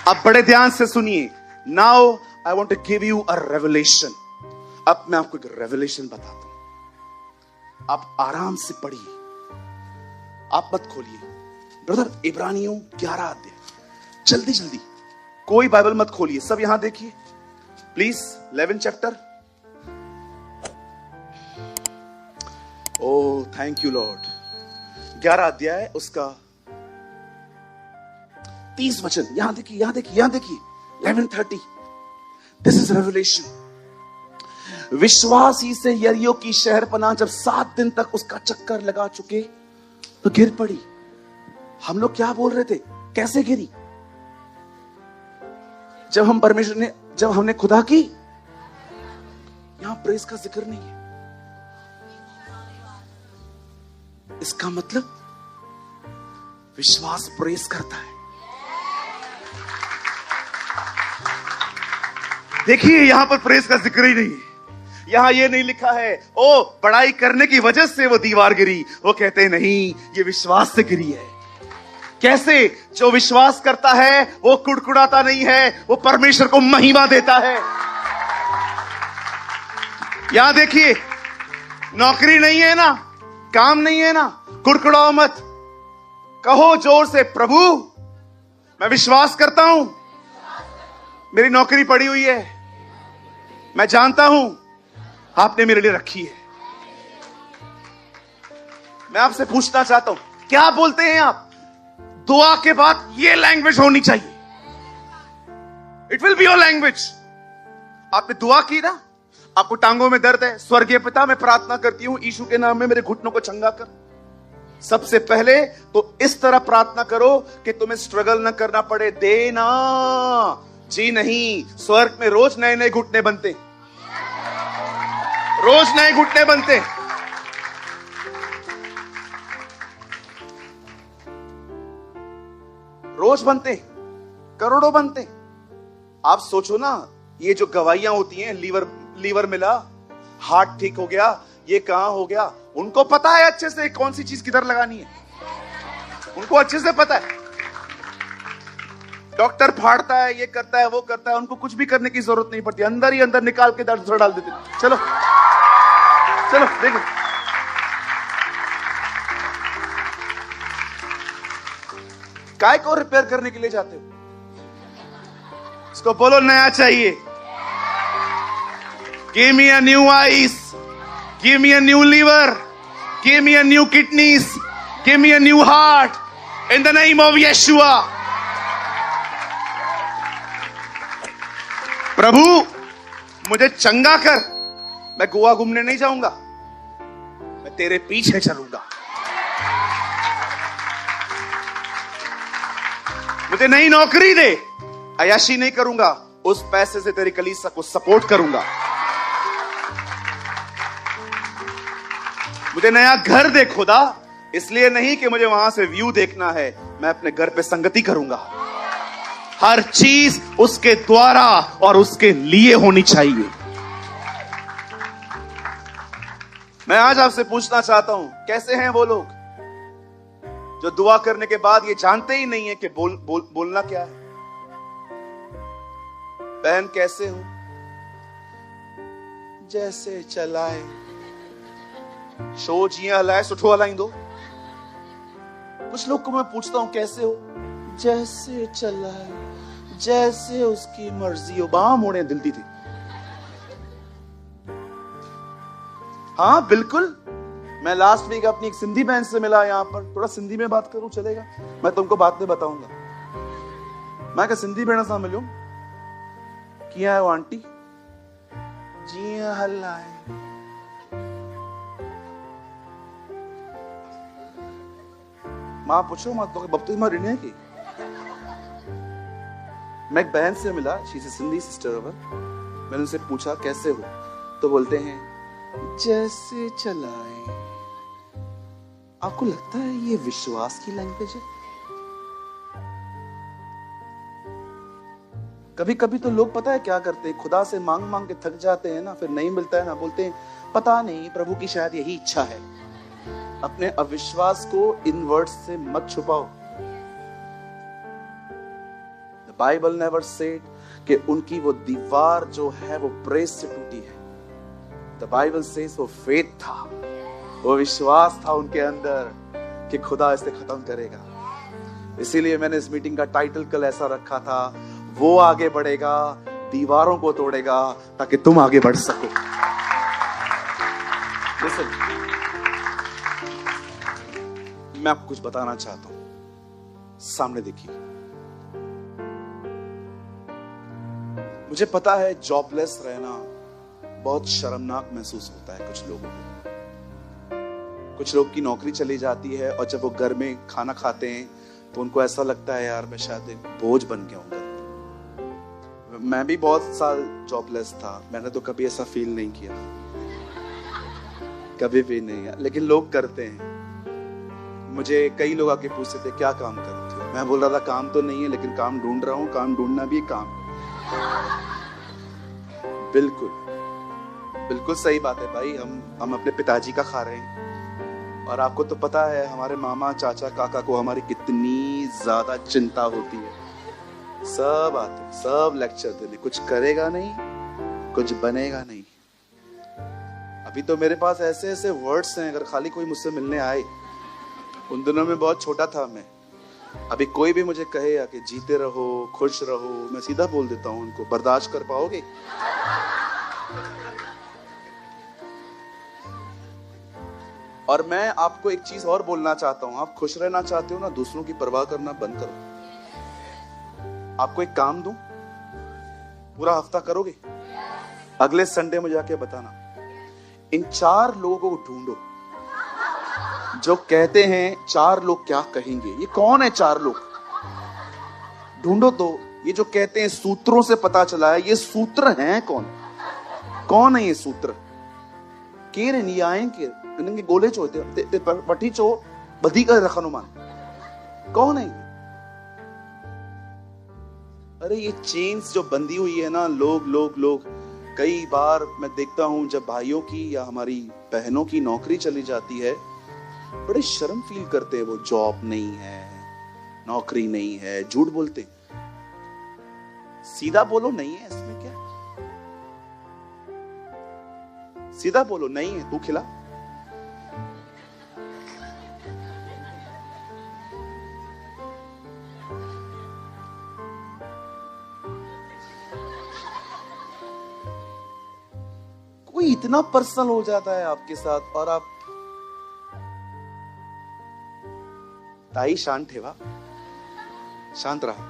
अब बड़े ध्यान से सुनिए। Now I want to give you a revelation. अब मैं आपको एक रेवलेशन बताता हूं, आप आराम से पढ़िए, आप मत खोलिए। ब्रदर इब्रानियों 11 अध्याय, जल्दी जल्दी, कोई बाइबल मत खोलिए, सब यहां देखिए please. 11 chapter. Oh thank you Lord. 11 अध्याय उसका 30 वचन, यहां देखिए, यहां देखिए, यहां देखिए। 11:30। This is revelation. विश्वास ही से यरीहो की शहरपनाह जब 7 दिन तक उसका चक्कर लगा चुके तो गिर पड़ी। हम लोग क्या बोल रहे थे, कैसे गिरी? जब हमने खुदा की, यहां प्रेस का जिक्र नहीं है। इसका मतलब विश्वास प्रेस करता है। देखिए यहां पर प्रेस का जिक्र ही नहीं है। यहां ये नहीं लिखा है ओ बड़ाई करने की वजह से वो दीवार गिरी। वो कहते हैं नहीं, ये विश्वास से गिरी है। कैसे? जो विश्वास करता है वो कुड़कुड़ाता नहीं है, वो परमेश्वर को महिमा देता है। यहां देखिए, नौकरी नहीं है ना, काम नहीं है ना, कुड़कुड़ाओ मत, कहो जोर से प्रभु मैं विश्वास करता हूं, मेरी नौकरी पड़ी हुई है, मैं जानता हूं आपने मेरे लिए रखी है। मैं आपसे पूछना चाहता हूं, क्या बोलते हैं आप? दुआ के बाद ये लैंग्वेज होनी चाहिए। It will be your language. आपने दुआ की ना, आपको टांगों में दर्द है, स्वर्गीय पिता मैं प्रार्थना करती हूं यीशु के नाम में मेरे घुटनों को चंगा कर। सबसे पहले तो इस तरह प्रार्थना करो कि तुम्हें स्ट्रगल ना करना पड़े। देना जी नहीं, स्वर्ग में रोज नए नए घुटने बनते, रोज नए घुटने बनते। रोज बनते, करोड़ों बनते। आप सोचो ना, ये जो गवाहियां होती हैं, लीवर मिला, हार्ट ठीक हो गया, ये कहां हो गया, उनको पता है अच्छे से कौन सी चीज किधर लगानी है, उनको अच्छे से पता है। डॉक्टर फाड़ता है, ये करता है, वो करता है, उनको कुछ भी करने की जरूरत नहीं पड़ती, अंदर ही अंदर निकाल के दर्द डाल देते। चलो चलो देखो, काय को रिपेयर करने के लिए जाते हो? इसको बोलो नया चाहिए। Give me a new eyes, give me a new liver, give me a new kidneys, give me a new heart in the name of Yeshua. प्रभु मुझे चंगा कर, मैं गोवा घूमने नहीं जाऊंगा, मैं तेरे पीछे चलूंगा। मुझे नई नौकरी दे, अयाशी नहीं करूंगा, उस पैसे से तेरी कलीसिया को सपोर्ट करूंगा। मुझे नया घर दे खुदा, इसलिए नहीं कि मुझे वहां से व्यू देखना है, मैं अपने घर पे संगति करूंगा। हर चीज उसके द्वारा और उसके लिए होनी चाहिए। मैं आज आपसे पूछना चाहता हूं, कैसे हैं वो लोग जो दुआ करने के बाद ये जानते ही नहीं है कि बोलना क्या है? बहन कैसे हो? जैसे चलाए शो जिया हलाए सुठो हलाइंदो। कुछ लोग को मैं पूछता हूं कैसे हो? जैसे चलाए, जैसे उसकी मर्जी हो। बाह मोड़े दिलती थी। हाँ बिल्कुल, मैं लास्ट वीक अपनी एक सिंधी बहन से मिला यहां पर, थोड़ा सिंधी में बात करूं चलेगा? मैं तुमको बाद में बताऊंगा। मैं क्या सिंधी भेण सां मिलूं, किया है वो आंटी जी हलाए। मां पूछो, मां तो बपतिस्मा ॾिनी है की? मैं एक बहन से मिला, she is a Sindhi sister over. मैंने उनसे पूछा कैसे हो, तो बोलते हैं जैसे चलाए। आपको लगता है ये विश्वास की लैंग्वेज है? कभी कभी तो लोग पता है क्या करते हैं, खुदा से मांग मांग के थक जाते हैं ना, फिर नहीं मिलता है ना, बोलते हैं पता नहीं प्रभु की शायद यही इच्छा है। अपने अविश्वास को इन वर्ड्स से मत छुपाओ। बाइबल नेवर सेड कि उनकी वो दीवार जो है वो प्रेस से टूटी है। द बाइबल सेज वो फेथ था, वो विश्वास था उनके अंदर कि खुदा इसे खत्म करेगा। इसीलिए मैंने इस मीटिंग का टाइटल कल ऐसा रखा था, वो आगे बढ़ेगा, दीवारों को तोड़ेगा ताकि तुम आगे बढ़ सको। Listen, मैं आपको कुछ बताना चाहता हूं। सामने देखिए, मुझे पता है जॉबलेस रहना बहुत शर्मनाक महसूस होता है कुछ लोगों को। कुछ लोग की नौकरी चली जाती है और जब वो घर में खाना खाते हैं तो उनको ऐसा लगता है यार मैं शायद एक बोझ बन गया हूं। मैं भी बहुत साल जॉबलेस था, मैंने तो कभी ऐसा फील नहीं किया, कभी भी नहीं, लेकिन लोग करते हैं। मुझे कई लोग आके पूछते थे क्या काम करते हो, मैं बोल रहा था काम तो नहीं है लेकिन काम ढूंढ रहा हूं, काम ढूंढना भी काम। बिल्कुल बिल्कुल सही बात है भाई, हम अपने पिताजी का खा रहे हैं और आपको तो पता है हमारे मामा चाचा काका को हमारी कितनी ज्यादा चिंता होती है। सब आते, सब लेक्चर देने, कुछ करेगा नहीं, कुछ बनेगा नहीं। अभी तो मेरे पास ऐसे ऐसे वर्ड्स हैं, अगर खाली कोई मुझसे मिलने आए, उन दिनों में बहुत छोटा था मैं, अभी कोई भी मुझे कहे या कि जीते रहो, खुश रहो, मैं सीधा बोल देता हूं उनको, बर्दाश्त कर पाओगे? और मैं आपको एक चीज और बोलना चाहता हूं, आप खुश रहना चाहते हो ना, दूसरों की परवाह करना बंद करो। आपको एक काम दूं, पूरा हफ्ता करोगे? अगले संडे मुझे आके बताना। इन 4 लोगों को ढूंढो जो कहते हैं 4 लोग क्या कहेंगे। ये कौन है 4 लोग? ढूंढो तो। ये जो कहते हैं सूत्रों से पता चला है, ये सूत्र हैं कौन? कौन है ये सूत्र? केरे नहीं आएंगे, इनके गोले चो ते पटी चो बधी कर रखनुमान। कौन है ये? अरे ये चेन्स जो बंधी हुई है ना, लोग कई बार मैं देखता हूं जब भाइयों की या हमारी बहनों की नौकरी चली जाती है, बड़े शर्म फील करते हैं। वो जॉब नहीं है, नौकरी नहीं है, झूठ बोलते। सीधा बोलो नहीं है, इसमें क्या? सीधा बोलो नहीं है, तू खिला। कोई इतना पर्सनल हो जाता है आपके साथ और आप ताई शांत ठेवा, शांत रहा।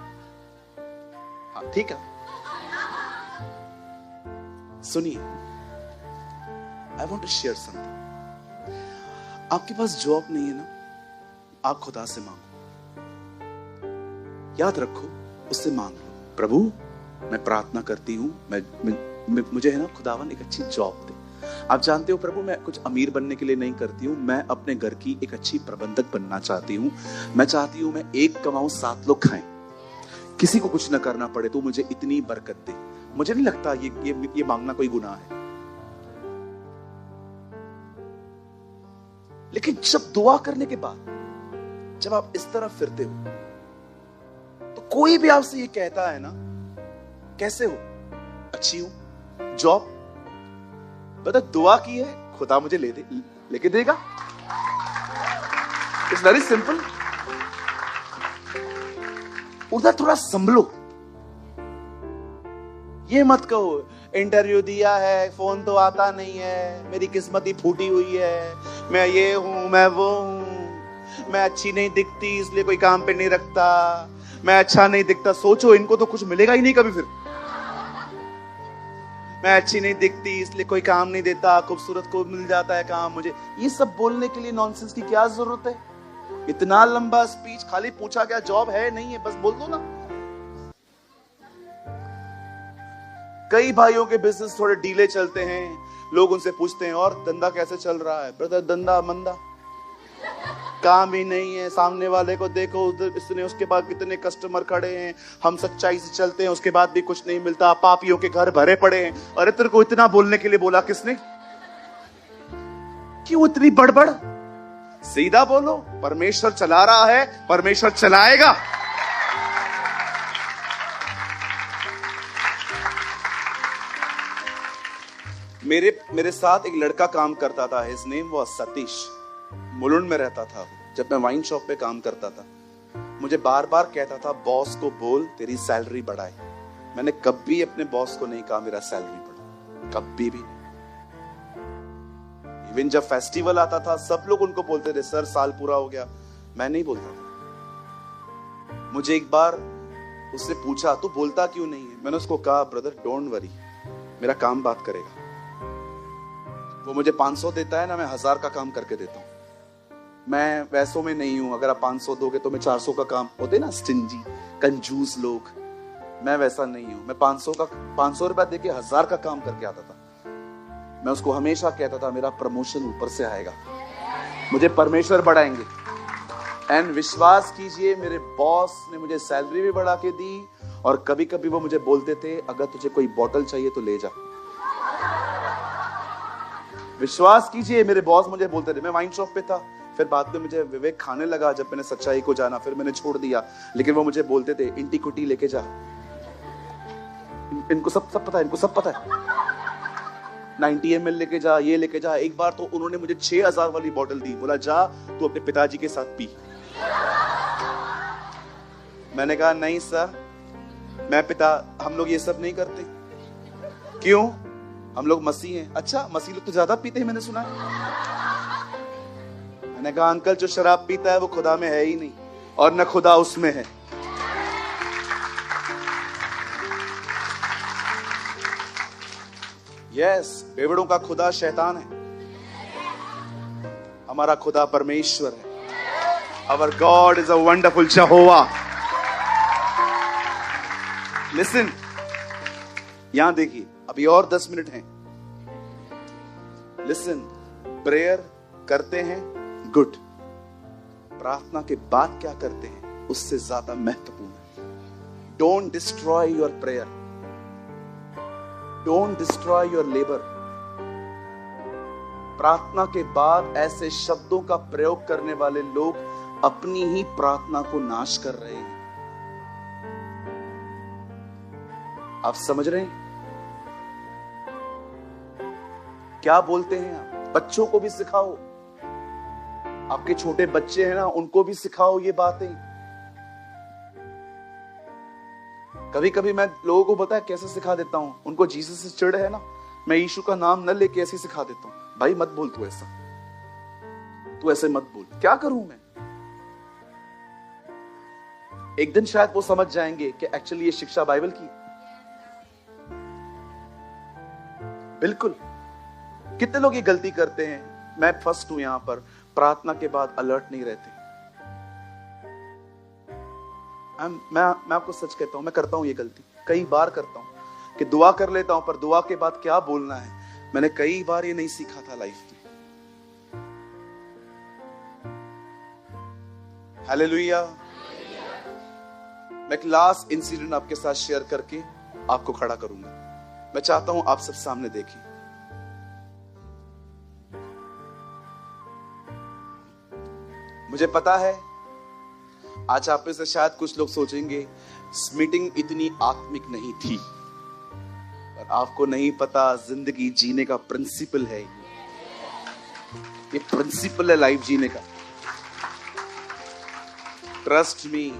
हाँ ठीक है, सुनिए, I want to share something. आपके पास जॉब नहीं है ना, आप खुदा से मांगो, याद रखो, उससे मांग लो, प्रभु मैं प्रार्थना करती हूं, मुझे है ना खुदावन एक अच्छी जॉब दे। आप जानते हो प्रभु, मैं कुछ अमीर बनने के लिए नहीं करती हूँ, मैं अपने घर की एक अच्छी प्रबंधक बनना चाहती हूँ। मैं चाहती हूँ मैं 1 कमाऊं 7 लोग खाएं, किसी को कुछ न करना पड़े, तो मुझे इतनी बरकत दे। मुझे नहीं लगता ये मांगना कोई गुनाह है। लेकिन जब दुआ करने के बाद जब आप इस तरह फिरते हो तो कोई भी आपसे ये कहता है ना, कैसे हो? अच्छी हूं, जॉब, बता दुआ की है, खुदा मुझे लेके देगा। It's very simple. उधर थोड़ा संभलो, ये मत कहो इंटरव्यू दिया है, फोन तो आता नहीं है, मेरी किस्मत ही फूटी हुई है, मैं ये हूं, मैं वो हूं, मैं अच्छी नहीं दिखती इसलिए कोई काम पे नहीं रखता, मैं अच्छा नहीं दिखता। सोचो इनको तो कुछ मिलेगा ही नहीं कभी फिर। मैं अच्छी नहीं दिखती इसलिए कोई काम नहीं देता, खूबसूरत को मिल जाता है काम। मुझे ये सब बोलने के लिए नॉनसेंस की क्या जरूरत है? इतना लंबा स्पीच, खाली पूछा क्या जॉब है नहीं है, बस बोल दो ना। कई भाइयों के बिजनेस थोड़े डीले चलते हैं, लोग उनसे पूछते हैं और धंधा कैसे चल रहा है? ब्रदर धंधा मंदा, काम ही नहीं है। सामने वाले को देखो, उधर इसने, उसके बाद कितने कस्टमर खड़े हैं, हम सच्चाई से चलते हैं उसके बाद भी कुछ नहीं मिलता, पापियों के घर भरे पड़े हैं। अरे तेरे को इतना बोलने के लिए बोला किसने? क्यों इतनी बड़बड़? सीधा बोलो, परमेश्वर चला रहा है, परमेश्वर चलाएगा। मेरे साथ एक लड़का काम करता था, his name was Satish, Mulund में रहता था। जब मैं वाइन शॉप पे काम करता था, मुझे बार बार कहता था बॉस को बोल तेरी सैलरी बढ़ाए। मैंने कभी अपने बॉस को नहीं कहा मेरा सैलरी बढ़ा, कभी भी। इवन जब फेस्टिवल आता था सब लोग उनको बोलते थे सर साल पूरा हो गया, मैं नहीं बोलता था। मुझे एक बार उसने पूछा तू बोलता क्यों नहीं है? मैंने उसको कहा ब्रदर डोंट वरी, मेरा काम बात करेगा। वो मुझे 500 देता है ना, मैं 1000 का काम करके देता हूं। मैं वैसों में नहीं हूं, अगर आप 500 दोगे तो मैं 400 का काम, होते ना स्टिंजी कंजूस लोग, मैं वैसा नहीं हूं। मैं 500 रुपया देके 1000 का काम करके आता था। मैं उसको हमेशा कहता था मेरा प्रमोशन ऊपर से आएगा, मुझे परमेश्वर बढ़ाएंगे। एंड विश्वास कीजिए मेरे बॉस ने मुझे सैलरी भी बढ़ा के दी, और कभी कभी वो मुझे बोलते थे अगर तुझे कोई बोतल चाहिए तो ले जा। विश्वास कीजिए मेरे बॉस मुझे बोलते थे। मैं वाइन शॉप पे था, फिर बाद में मुझे विवेक खाने लगा जब मैंने सच्चाई को जाना, फिर मैंने छोड़ दिया। लेकिन वो मुझे बोलते थे इंटी कुटी लेके जा, इनको सब पता है, इनको सब पता है, 90 ml लेके जा, ये लेके जा। एक बार तो उन्होंने मुझे 6000 वाली बोतल दी, बोला जा तू अपने पिताजी के साथ पी। मैंने कहा नहीं सर, हम लोग ये सब नहीं करते। क्यों? हम लोग मसीह हैं। अच्छा मसीह लोग तो ज्यादा पीते हैं मैंने सुना है। मैंने कहा अंकल जो शराब पीता है वो खुदा में है ही नहीं, और न खुदा उसमें है। यस, बेवड़ों का खुदा शैतान है, हमारा खुदा परमेश्वर है। Our God is a wonderful Jehovah. Listen, यहां देखिए, अभी और 10 मिनट हैं। Listen, प्रेयर करते हैं, गुड। प्रार्थना के बाद क्या करते हैं उससे ज्यादा महत्वपूर्ण है। Don't destroy your prayer. Don't destroy your labor. प्रार्थना के बाद ऐसे शब्दों का प्रयोग करने वाले लोग अपनी ही प्रार्थना को नाश कर रहे हैं। आप समझ रहे हैं क्या बोलते हैं आप? बच्चों को भी सिखाओ, आपके छोटे बच्चे हैं ना, उनको भी सिखाओ ये बातें। कभी कभी मैं लोगों को पता है कैसे सिखा देता हूं, उनको जीसस से चिढ़ है ना, मैं यीशु का नाम न लेके ऐसे सिखा देता हूं, भाई मत बोल, तू ऐसा, तू ऐसे मत बोल। क्या करूं मैं? एक दिन शायद वो समझ जाएंगे कि एक्चुअली ये शिक्षा बाइबल की। बिल्कुल। कितने लोग ये गलती करते हैं, मैं फर्स्ट हूं यहां पर, प्रार्थना के बाद अलर्ट नहीं रहते। मैं आपको सच कहता हूं, मैं करता हूं ये गलती, कई बार करता हूं कि दुआ कर लेता हूं, पर दुआ के बाद क्या बोलना है मैंने कई बार ये नहीं सीखा था लाइफ में। हालेलुया। मैं एक लास्ट इंसिडेंट आपके साथ शेयर करके आपको खड़ा करूंगा। मैं चाहता हूं आप सब सामने देखें। मुझे पता है आज आप में से शायद कुछ लोग सोचेंगे इस मीटिंग इतनी आत्मिक नहीं थी, पर आपको नहीं पता जिंदगी जीने का प्रिंसिपल है ये प्रिंसिपल है लाइफ जीने का। ट्रस्ट मी,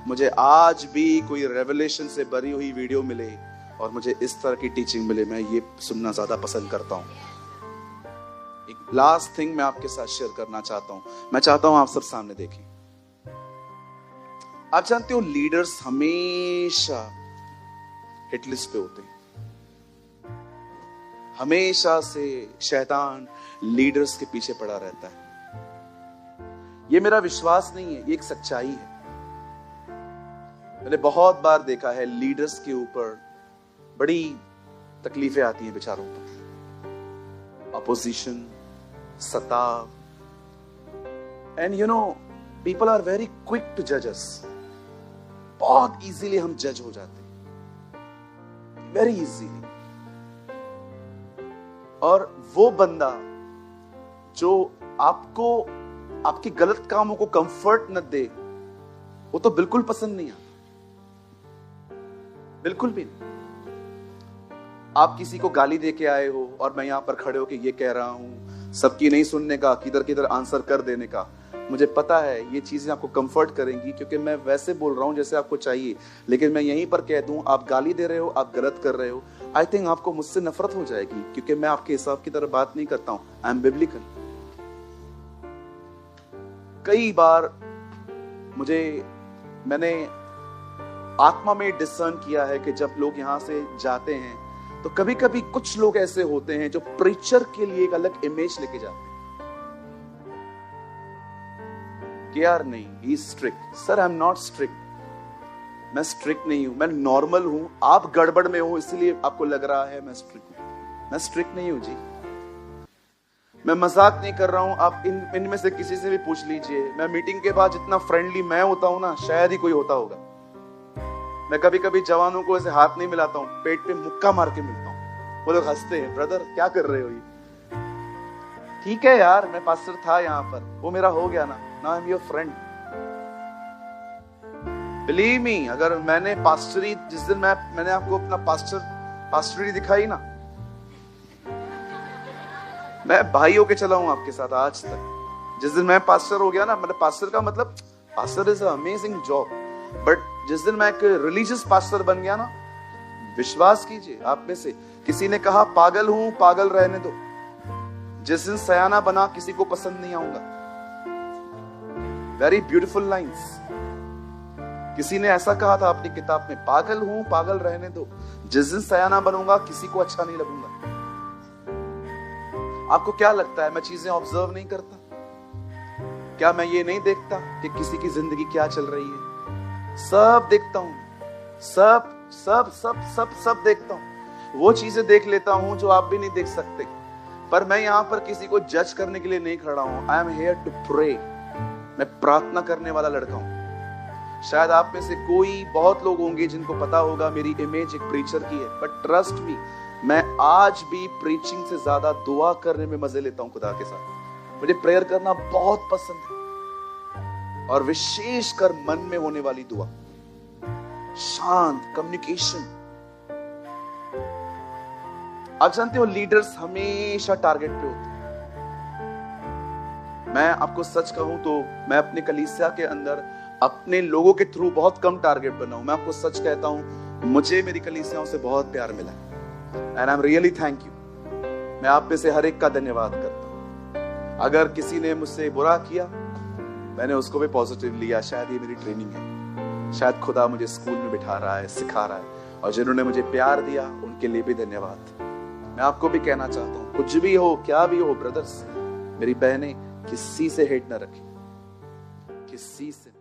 मुझे आज भी कोई रेवलेशन से भरी हुई वीडियो मिले और मुझे इस तरह की टीचिंग मिले, मैं ये सुनना ज्यादा पसंद करता हूं। एक लास्ट थिंग मैं आपके साथ शेयर करना चाहता हूं। मैं चाहता हूं आप सब सामने देखें। आप जानते हो लीडर्स हमेशा हिट लिस्ट पे होते हैं। हमेशा से शैतान लीडर्स के पीछे पड़ा रहता है। ये मेरा विश्वास नहीं है, ये एक सच्चाई है। मैंने बहुत बार देखा है लीडर्स के ऊपर बड़ी तकलीफें आती हैं बेचारों पर, अपोजिशन, सताव, and you know people are very quick to जज अस। बहुत इजीली हम जज हो जाते हैं, वेरी इजीली। और वो बंदा जो आपको आपके गलत कामों को कंफर्ट न दे, वो तो बिल्कुल पसंद नहीं आता, बिल्कुल भी नहीं। आप किसी को गाली दे के आए हो और मैं यहाँ पर खड़े हो के ये कह रहा हूँ, सबकी नहीं सुनने का, किधर किधर आंसर कर देने का। मुझे पता है ये चीजें आपको कंफर्ट करेंगी, क्योंकि मैं वैसे बोल रहा हूँ जैसे आपको चाहिए। लेकिन मैं यहीं पर कह दूं, आप गाली दे रहे हो, आप गलत कर रहे हो, आई थिंक आपको मुझसे नफरत हो जाएगी, क्योंकि मैं आपके हिसाब की तरह बात नहीं करता हूं। I M biblical. कई बार मैंने आत्मा में डिसर्न किया है कि जब लोग यहां से जाते हैं तो कभी कभी कुछ लोग ऐसे होते हैं जो प्रीचर के लिए एक अलग इमेज लेके जाते हैं कि यार नहीं, he is strict. Sir, I am not strict. मैं स्ट्रिक्ट नहीं हूं, मैं नॉर्मल हूं। आप गड़बड़ में हो इसलिए आपको लग रहा है मैं स्ट्रिक्ट हूं। मैं स्ट्रिक्ट नहीं हूं जी। मैं मजाक नहीं कर रहा हूं। आप इनमें से किसी से भी पूछ लीजिए, मैं मीटिंग के बाद जितना फ्रेंडली मैं होता हूं ना, शायद ही कोई होता होगा। मैं कभी कभी जवानों को ऐसे हाथ नहीं मिलाता हूं, पेट पे मुक्का मार के मिलता हूं। वो लोग हंसते हैं, ब्रदर क्या कर रहे हो ये? ठीक है यार, मैं पास्टर था यहाँ पर, वो मेरा हो गया ना, now I am your friend. Believe me, अगर मैंने पास्टरी, जिस दिन मैंने आपको अपना पास्टरी दिखाई ना, मैं भाई होके चला हूं आपके साथ आज तक। जिस दिन मैं पास्टर हो गया ना, मतलब पास्टर का मतलब, pastor is amazing job, but जिस दिन मैं एक रिलीजियस पास्टर बन गया ना, विश्वास कीजिए, आप में से किसी ने कहा पागल हूं, पागल रहने दो। जिस दिन सयाना बना, किसी को पसंद नहीं आऊंगा। Very beautiful lines. किसी ने ऐसा कहा था अपनी किताब में, पागल हूं, पागल रहने दो। जिस दिन सयाना बनूंगा, किसी को अच्छा नहीं लगूंगा। आपको क्या लगता है मैं चीजें ऑब्जर्व नहीं करता? क्या मैं ये नहीं देखता कि किसी की जिंदगी क्या चल रही है? सब देखता हूं, सब सब सब सब सब देखता हूं। वो चीजें देख लेता हूं जो आप भी नहीं देख सकते। पर मैं यहां पर किसी को जज करने के लिए नहीं खड़ा हूं। I am here to pray. मैं प्रार्थना करने वाला लड़का हूं। शायद आप में से बहुत लोग होंगे जिनको पता होगा मेरी इमेज एक प्रीचर की है, बट ट्रस्ट मी, मैं आज भी प्रीचिंग से ज्यादा दुआ करने में मजे लेता हूं खुदा के साथ। मुझे प्रेयर करना बहुत पसंद है, और विशेषकर मन में होने वाली दुआ, शांत कम्युनिकेशन। आप जानते हो, लीडर्स हमेशा टारगेट पे होते हैं। मैं आपको सच कहूं तो मैं अपने कलीसिया के अंदर अपने लोगों के थ्रू बहुत कम टारगेट बना हूं। मैं आपको सच कहता हूं, मुझे मेरी कलीसियाओं से बहुत प्यार मिला है, and I am really thank you. मैं आप में से हर एक का धन्यवाद करता हूं। अगर किसी ने मुझसे बुरा किया, मैंने उसको भी पॉजिटिव लिया। शायद ये मेरी ट्रेनिंग है, शायद खुदा मुझे स्कूल में बिठा रहा है, सिखा रहा है। और जिन्होंने मुझे प्यार दिया, उनके लिए भी धन्यवाद। मैं आपको भी कहना चाहता हूं, कुछ भी हो, क्या भी हो, ब्रदर्स, मेरी बहनें, किसी से हेट ना रखें, किसी से।